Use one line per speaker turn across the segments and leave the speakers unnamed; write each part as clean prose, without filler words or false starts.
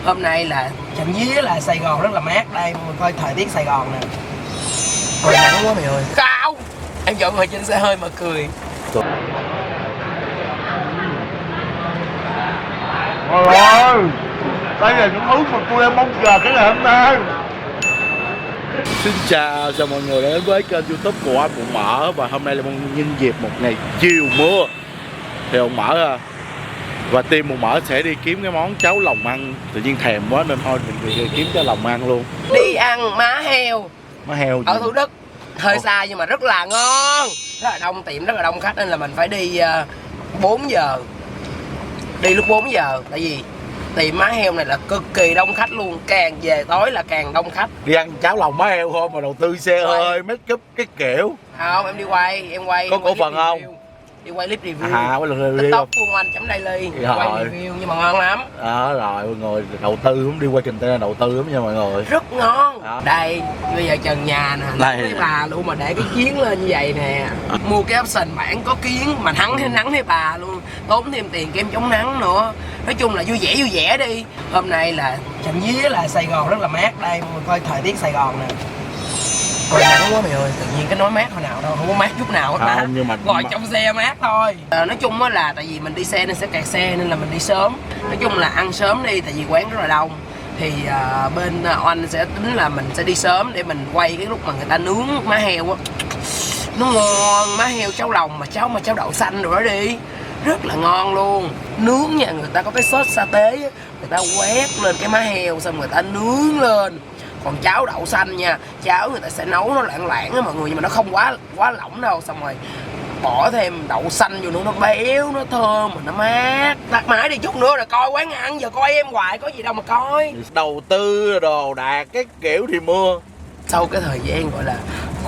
Hôm nay là trạm vía là Sài Gòn rất là mát. Đây mình coi thời tiết Sài Gòn nè. Ôi nắng quá mày ơi. Không, em chọn ngồi trên xe hơi mà cười.
Ôi ơi, đây là những thứ mà tôi đang mong chờ cái ngày hôm nay. Xin chào mọi người đã đến với kênh YouTube của anh Bụng Mỡ. Và hôm nay là nhân dịp một ngày chiều mưa thì ông Mỡ và team Bụng Mỡ sẽ đi kiếm cái món cháo lòng ăn. Tự nhiên thèm quá nên thôi mình đi kiếm cháo lòng ăn luôn.
Đi ăn má heo.
Má heo
ở Thủ Đức. Hơi xa nhưng mà rất là ngon. Rất là đông tiệm, rất là đông khách nên là mình phải đi 4 giờ. Đi lúc 4 giờ. Tại vì tiệm má heo này là cực kỳ đông khách luôn. Càng về tối là càng đông khách.
Đi ăn cháo lòng má heo thôi mà đầu tư xe hơi, make up cái kiểu.
Không, em đi quay, em quay.
Có cổ phần không?
Đi quay clip review.
Quay review.
TikTok Phương Oanh.daily. Quay review nhưng mà ngon lắm.
Đó rồi mọi người, đầu tư cũng đi quay container đầu tư lắm nha mọi người.
Rất ngon.
Đó.
Đây, bây giờ trần nhà nè, thấy bà luôn mà để cái kiến lên như vậy nè. Mua cái option bản có kiến mà nắng thấy bà luôn. Tốn thêm tiền kem chống nắng nữa. Nói chung là vui vẻ đi. Hôm nay là trạm vía là Sài Gòn rất là mát. Đây mình coi thời tiết Sài Gòn nè. Ôi nắng quá mày ơi, tự nhiên cái nói mát hồi nào đâu, không có mát chút nào hết á. Ngồi trong xe mát thôi. Nói chung á là tại vì mình đi xe nên sẽ kẹt xe nên là mình đi sớm. Nói chung là ăn sớm đi tại vì quán rất là đông. Thì bên Oanh sẽ tính là mình sẽ đi sớm để mình quay cái lúc mà người ta nướng má heo á. Nó ngon, má heo cháo lòng mà cháo đậu xanh rồi đó đi. Rất là ngon luôn. Nướng nha, người ta có cái sốt sa tế á, người ta quét lên cái má heo xong người ta nướng lên. Còn cháo đậu xanh nha, cháo người ta sẽ nấu nó lạng á mọi người, nhưng mà nó không quá lỏng đâu. Xong rồi bỏ thêm đậu xanh vô nữa, nó béo, nó thơm mà nó mát. Tắt máy đi chút nữa rồi coi quán ăn, giờ coi em hoài có gì đâu mà coi.
Đầu tư đồ đạc cái kiểu thì mưa.
Sau cái thời gian gọi là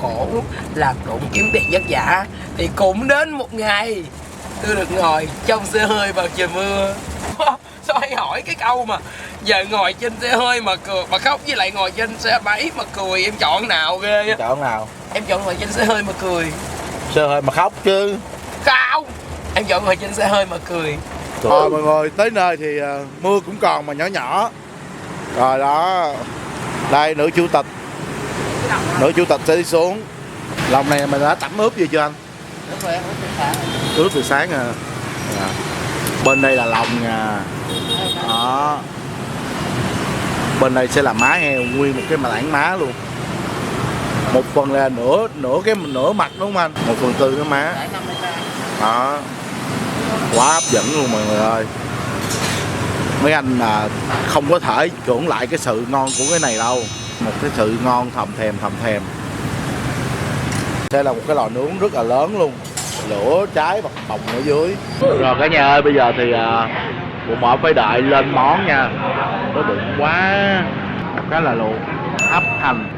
khổ làm lụng kiếm tiền vất vả thì cũng đến một ngày tôi được ngồi trong xe hơi vào trời mưa. Sao anh hỏi cái câu mà giờ ngồi trên xe hơi mà cười mà khóc với lại ngồi trên xe máy mà cười, em chọn nào ghê á?
Chọn nào?
Em chọn ngồi trên xe hơi mà cười.
Xe hơi mà khóc chứ.
Không, em chọn ngồi trên xe hơi mà cười.
Rồi mọi người, tới nơi thì mưa cũng còn mà nhỏ nhỏ. Rồi đó, đây nữ chủ tịch sẽ đi xuống. Lòng này mình đã tẩm ướp gì chưa anh? Ướp từ sáng à. Bên đây là lòng nha. Đó. Bên đây sẽ là má heo, nguyên một cái tảng má luôn. Một phần là nửa mặt đúng không anh? 1/4 cái má. Đó. Quá hấp dẫn luôn mọi người ơi. Mấy anh là không có thể cưỡng lại cái sự ngon của cái này đâu. Một cái sự ngon thầm thèm. Đây là một cái lò nướng rất là lớn luôn. Lửa cháy bập bồng ở dưới. Rồi cả nhà ơi, bây giờ thì Bụng Mỡ phải đợi lên món nha. Nó bụng quá. Một cái là luộc hấp hành,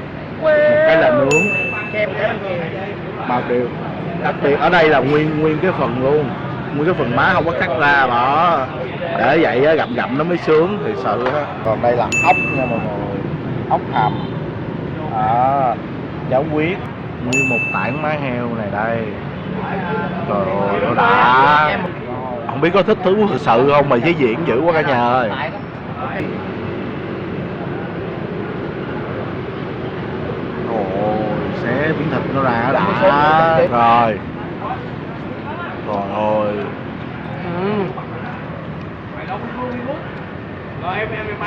một cái là nướng. Bao điều đặc biệt ở đây là nguyên cái phần luôn, nguyên cái phần má không có cắt ra mà để vậy á, gặm nó mới sướng thì sự đó. Còn đây là ốc nha mọi người, ốc hầm, cháo huyết, nguyên một tảng má heo này đây. Trời ơi nó đã. Không biết có thích thú thực sự không mà với diễn dữ quá cả nhà ơi. Ôi xé miếng thịt nó ra đã. Rồi. Trời ơi.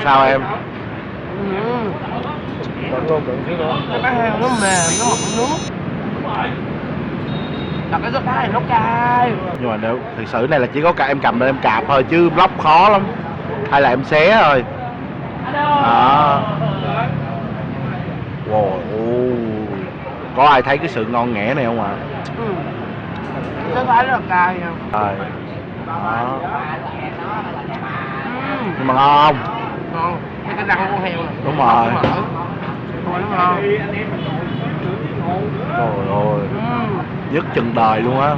Sao em?
Cái má heo nó mềm, nó ngọt nước. Là cái sốt thái này nó cay.
Nhưng mà nếu thực sự này là chỉ có em cầm lên em cạp thôi chứ lóc khó lắm. Hay là em xé thôi. Đó. Wow. Có ai thấy cái sự ngon nghẻ này không ạ?
Sốt thái rất là cay nha.
Rồi. Đó. Nhưng mà ngon không?
Ngon. Cái răng con heo này.
Đúng rồi.
Thôi nó ngon.
Trời ơi. Nhất chân đời luôn á.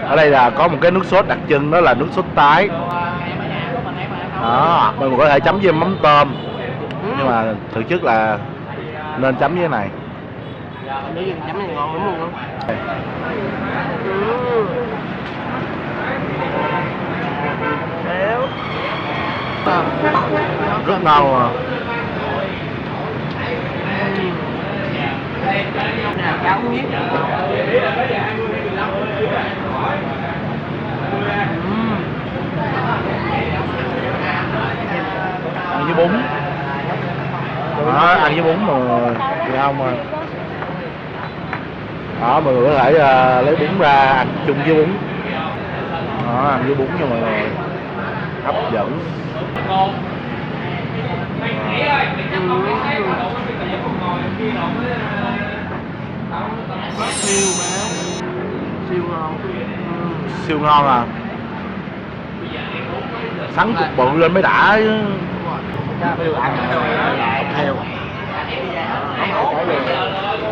Ở đây là có một cái nước sốt đặc trưng, đó là nước sốt tái. Đó, mọi người có thể chấm với mắm tôm. Nhưng mà thực chất là nên chấm với này.
Chấm này ngon lắm luôn á.
Rất ngon à.
Cháu miếng.
Ăn với bún. Đó, ăn với bún mà thì không mà. Đó, mọi người có thể lấy bún ra ăn chung với bún. Đó, ăn với bún cho mọi người. Hấp dẫn.
Siêu mà. Siêu ngon.
Siêu ngon à. Sắn cục bự lên mới đã chứ. Bây giờ ăn là ốc heo.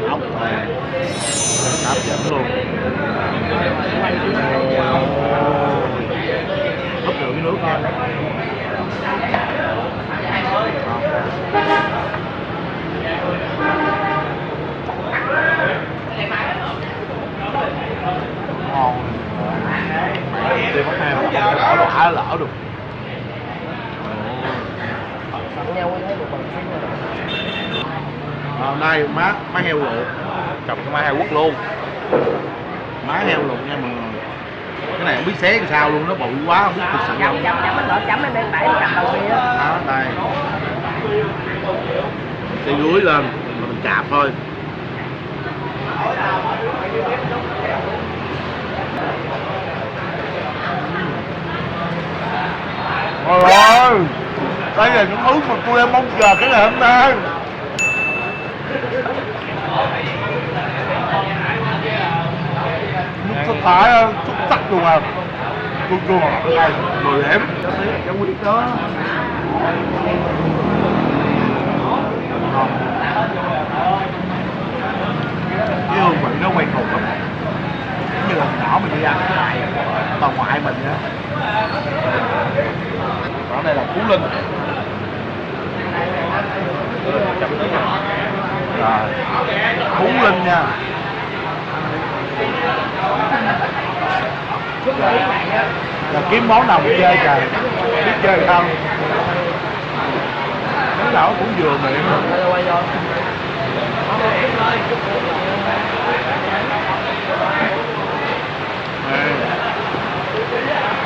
Ốc hấp dẫn luôn. Hấp rượu với nước thôi. Ngon. Đi bắt heo lỡ được. Hôm nay má heo luộc, chồng cái má heo quất luôn, má heo luộc nha mọi người. Cái này không biết xé làm sao luôn, nó bự quá không biết thực sự không.
Chấm bánh đỏ chấm em đẩy nó cầm đầu kia.
Đó đây, sẽ dưới lên rồi mình chạp thôi. Ôi ơi, đây là những thứ mà tôi em mong chờ cái ngày hôm nay. Nước sốt thái xuất sắc luôn à. Chua chua đây, 10 điểm. Cho quý đó. Cái hương vị nó quen thuộc lắm. Giống như là nhỏ mình đi ăn cái này bà ngoại mình á. Đó đây là Phú Linh. Rồi. Phú Linh nha. Là kiếm món nào mình chơi trời. Biết chơi không? Món nào cũng vừa miệng.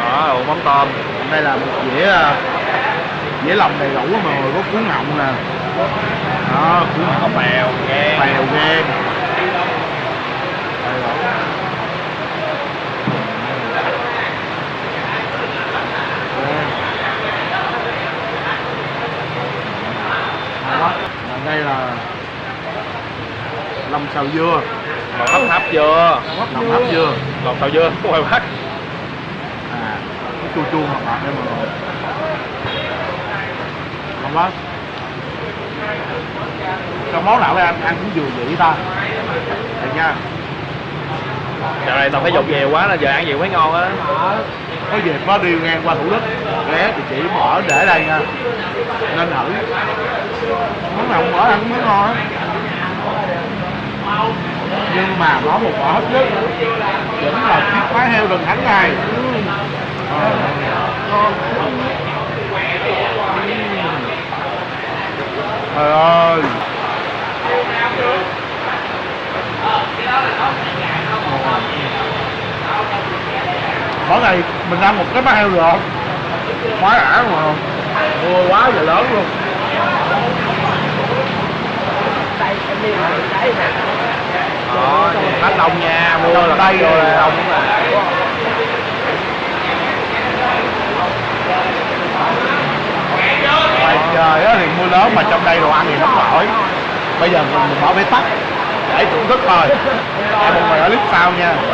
Đó, món tôm. Đây là một dĩa lòng đầy đủ mà có cuốn họng nè. Đó, cuốn họng bèo gan. Đây là lòng xào dưa,
Lòng hấp dưa,
lòng
xào dưa của ngoài Bắc.
Cái chua chua ngọt ngọt đây mọi người. Không đó. Cái món nào đây ăn cũng vừa vị ta. Được nha.
Dạo này tao phải dục nhiều quá nên giờ ăn nhiều mới ngon á.
Có dịp có đi ngang qua Thủ Đức ghé thì chị mở để đây nha, nên thử món nào mở ăn mới ngon á. Nhưng mà có một món hấp nhất vẫn là chiếc má heo rừng Thánh này. Trời ơi, món này mình ăn một cái má heo được không? Quá đã mà mua quá giờ lớn luôn.
Đó, khách đông nha, mua là
đây
rồi đông mà.
Ngoài trời á thì mưa lớn mà trong đây đồ ăn thì nóng nổi. Bây giờ mình bỏ bế tắc để thưởng thức thôi. Hẹn mọi người ở clip sau nha.